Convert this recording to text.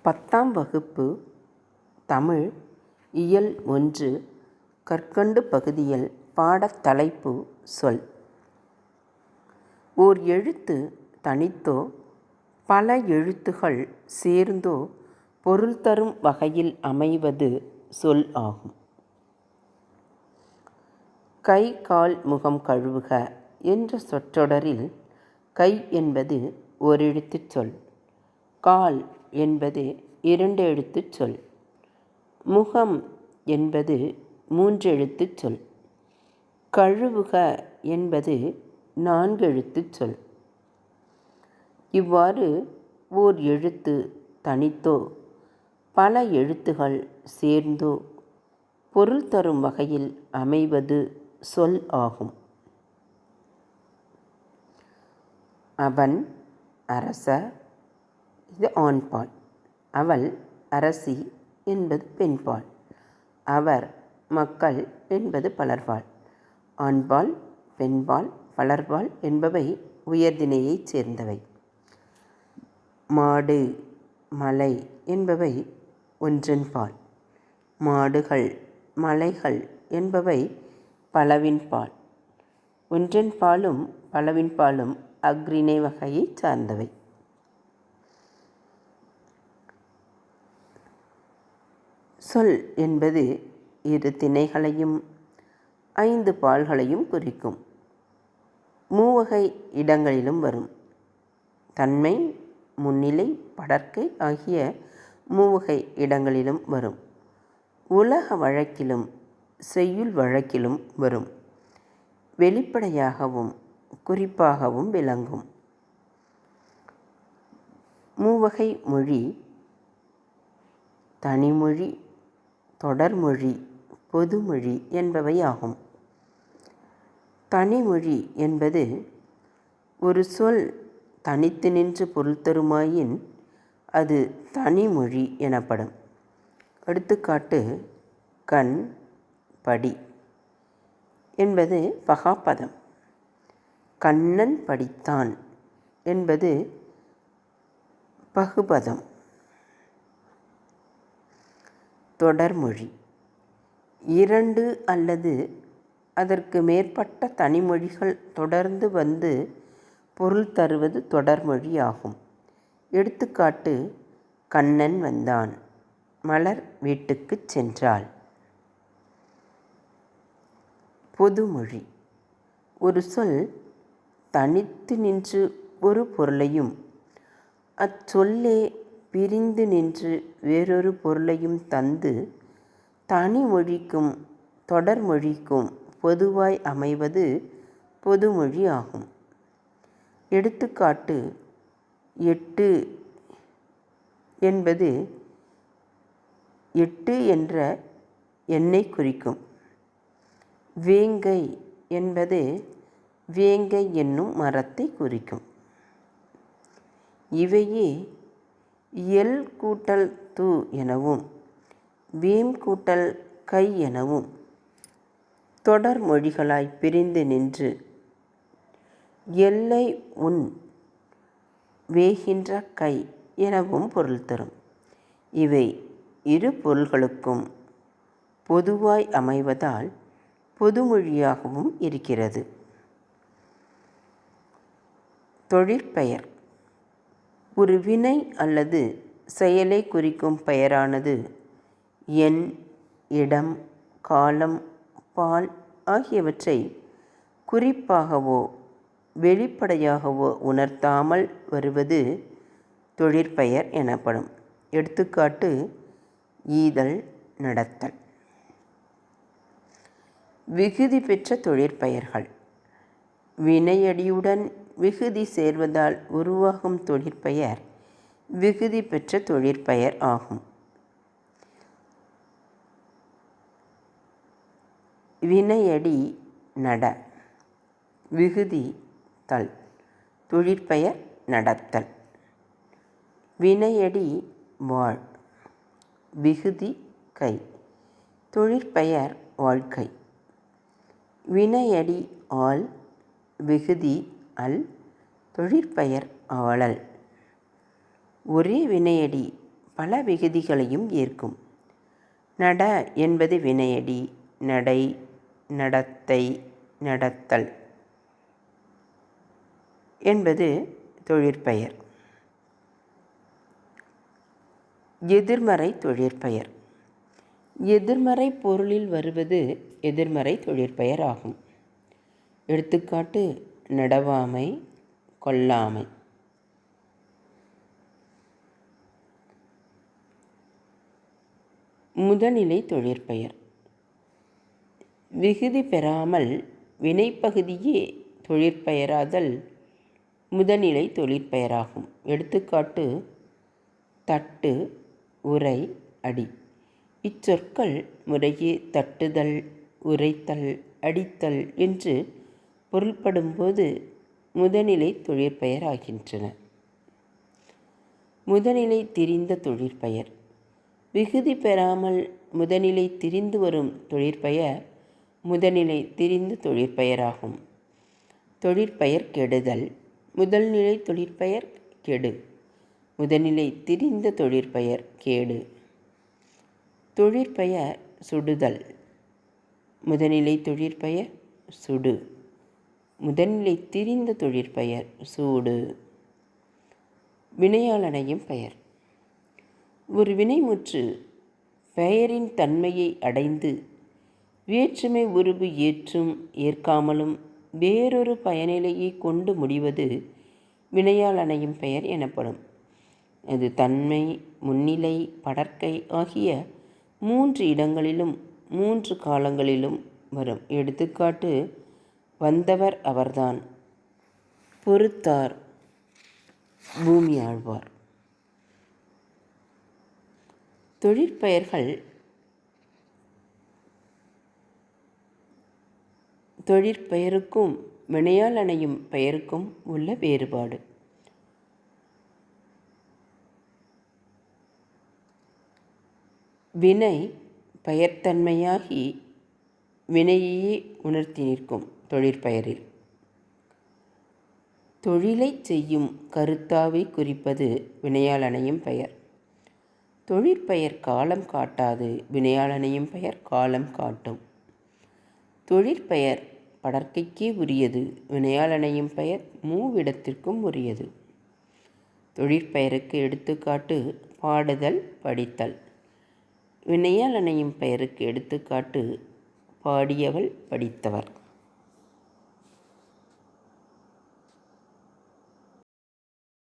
10ஆம் வகுப்பு தமிழ் இயல் 1 கற்கண்டு பகுதியில் பாடத் தலைப்பு சொல். ஓர் எழுத்து தனித்தோ பல எழுத்துகள் சேர்ந்தோ பொருள் தரும் வகையில் அமைவது சொல் ஆகும். கை கால் முகம் கழுவுக என்ற சொற்றொடரில் கை என்பது ஓரெழுத்துச் சொல், கால் என்பது 2 எழுத்துச் சொல், முகம் என்பது 3 எழுத்துச் சொல், கழுவுக என்பது 4 எழுத்துச் சொல். இவ்வாறு ஓர் எழுத்து தனித்தோ பல எழுத்துகள் சேர்ந்தோ பொருள் தரும் வகையில் அமைவது சொல் ஆகும். அவன் அரசர் இது ஆண்பால், அவள் அரசி என்பது பெண்பால், அவர் மக்கள் என்பது பலர்பால். ஆண்பால், பெண்பால், பலர்பால் என்பவை உயர்திணையைச் சேர்ந்தவை. மாடு, மலை என்பவை ஒன்றன்பால், மாடுகள், மலைகள் என்பவை பலவின்பால். ஒன்றன்பாலும் பலவின்பாலும் அஃறிணை வகையைச் சார்ந்தவை. சொல் என்பது 2 திணைகளையும் 5 பால்களையும் குறிக்கும். 3 வகை இடங்களிலும் வரும். தன்மை, முன்னிலை, படர்க்கை ஆகிய 3 வகை இடங்களிலும் வரும். உலக வழக்கிலும் செய்யுள் வழக்கிலும் வரும். வெளிப்படையாகவும் குறிப்பாகவும் விளங்கும். 3 வகை மொழி தனிமொழி, தொடர்மொழி, பொதுமொழி என்பவை ஆகும். தனிமொழி என்பது ஒரு சொல் தனித்து நின்று பொருள் தருமாயின் அது தனிமொழி எனப்படும். எடுத்துக்காட்டு கண், படி என்பது பகாப்பதம். கண்ணன் படித்தான் என்பது பகுபதம். தொடர்மொழி 2 அல்லது அதற்கு மேற்பட்ட தனிமொழிகள் தொடர்ந்து வந்து பொருள் தருவது தொடர்மொழி ஆகும். எடுத்துக்காட்டு கண்ணன் வந்தான், மலர் வீட்டுக்குச் சென்றாள். பொதுமொழி ஒரு சொல் தனித்து நின்று ஒரு பொருளையும் அச்சொல்லே பிரிந்து நின்று வேறொரு பொருளையும் தந்து தனிமொழிக்கும் தொடர்மொழிக்கும் பொதுவாய் அமைவது பொதுமொழி ஆகும். எடுத்துக்காட்டு 8 என்பது 8 என்ற எண்ணை குறிக்கும். வேங்கை என்பது வேங்கை என்னும் மரத்தை குறிக்கும். இவையே எல் கூட்டல் து எனவும் வேம் கூட்டல் கை எனவும் தொடர்மொழிகளாய் பிரிந்து நின்று எல்லை உன் வேகின்ற கை எனவும் பொருள் தரும். இவை இரு பொருள்களுக்கும் பொதுவாய் அமைவதால் பொதுமொழியாகவும் இருக்கிறது. தொழிற்பெயர் ஒரு வினை அல்லது செயலை குறிக்கும் பெயரானது எண், இடம், காலம், பால் ஆகியவற்றை குறிப்பாகவோ வெளிப்படையாகவோ உணர்த்தாமல் வருவது தொழிற்பெயர் எனப்படும். எடுத்துக்காட்டு ஈதல், நடத்தல். விகுதி பெற்ற தொழிற்பெயர்கள் வினையடியுடன் விகுதி சேர்வதால் உருவாகும் தொழிற்பெயர் விகுதி பெற்ற தொழிற்பெயர் ஆகும். வினையடி நட, விகுதி தல், தொழிற்பெயர் நடத்தல். வினையடி வாழ், விகுதி கை, தொழிற்பெயர் வாழ்க்கை. வினையடி ஆள், விகுதி அல், தொழிற்பெயர் ஆளல். ஒரே வினையடி பல விகுதிகளையும் ஏற்கும். நட என்பது வினையடி. நடை, நடத்தை, நடத்தல் என்பது தொழிற்பெயர். எதிர்மறை தொழிற்பெயர். எதிர்மறை பொருளில் வருவது எதிர்மறை தொழிற்பெயர் ஆகும். எடுத்துக்காட்டு: நடவாமை, கொல்லாமை. முதனிலை தொழிற்பெயர். விகுதி பெறாமல் வினைப்பகுதியே தொழிற்பெயராதல் முதனிலை தொழிற்பெயராகும். எடுத்துக்காட்டு: தட்டு, உரை, அடி. இச்சொற்கள் முறையே தட்டுதல், உரைத்தல், அடித்தல் என்று பொருள்படும்போது முதனிலை தொழிற்பெயர் ஆகின்றன. முதனிலை திரிந்த தொழிற்பெயர். விகுதி பெறாமல் முதனிலை திரிந்து வரும் தொழிற்பெயர் முதனிலை திரிந்த தொழிற்பெயராகும். தொழிற்பெயர் கெடுதல். முதல்நிலை தொழிற்பெயர் கெடு. முதனிலை திரிந்த தொழிற்பெயர் கேடு. தொழிற்பெயர் சுடுதல். முதனிலை தொழிற்பெயர் சுடு. முதனிலை திரிந்த தொழிற்பெயர் சூடு. வினையால் அணையும் பெயர். ஒரு வினைமுற்று பெயரின் தன்மையை அடைந்து வேற்றுமை உருபு ஏற்றும் ஏற்காமலும் வேறொரு பயனிலையை கொண்டு முடிவது வினையால் அணையும் பெயர் எனப்படும். அது தன்மை, முன்னிலை, படர்க்கை ஆகிய 3 இடங்களிலும் 3 காலங்களிலும் வரும். எடுத்துக்காட்டு: வந்தவர் அவர்தான், பொறுத்தார், பூமி ஆழ்வார். தொழிற்பெயர்கள் தொழிற்பெயருக்கும் வினையால் அணையும் பெயருக்கும் உள்ள வேறுபாடு. வினை பெயர்த்தன்மையாகி வினையையே உணர்த்தி நிற்கும் தொழிற்பெயரில். தொழிலை செய்யும் கருத்தாவை குறிப்பது வினையால் அணையும் பெயர். தொழிற்பெயர் காலம் காட்டாது, வினையால் அணையும் பெயர் காலம் காட்டும். தொழிற்பெயர் படர்க்கைக்கே உரியது, வினையால் அணையும் பெயர் மூவிடத்திற்கும் உரியது. தொழிற்பெயருக்கு எடுத்துக்காட்டு: பாடுதல், படித்தல். வினையால் அணையும் பெயருக்கு எடுத்துக்காட்டு: பாடியவள், படித்தவர்.